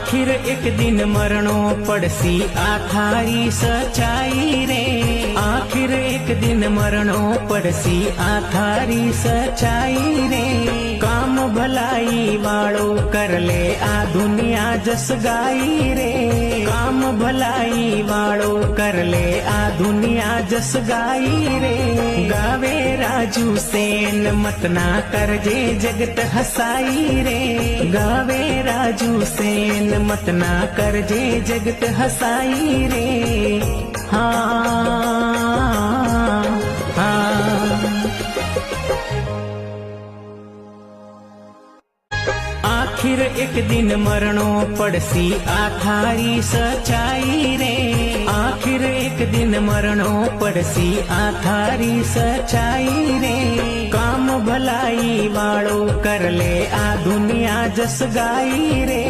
आखिर एक दिन मरणो पड़सी आ थारी सच्चाई रे। आखिर एक दिन मरणो पड़सी आ थारी सच्चाई रे। काम भलाई वाळो कर ले आ दुनिया जस गाई रे। काम भलाई वाळो कर ले आ दुनिया जस गाई रे। गावे राजू सेन मत ना करजे जगत हसाई रे। गावे राजू सेन मत ना करजे जगत हसाई रे। हाँ आखिर एक दिन मरणो पड़सी आ थारी सच्चाई रे। आखिर एक दिन मरणो पड़सी आ थारी सच्चाई रे। काम भलाई वाळो कर ले आ दुनिया जस गाई रे।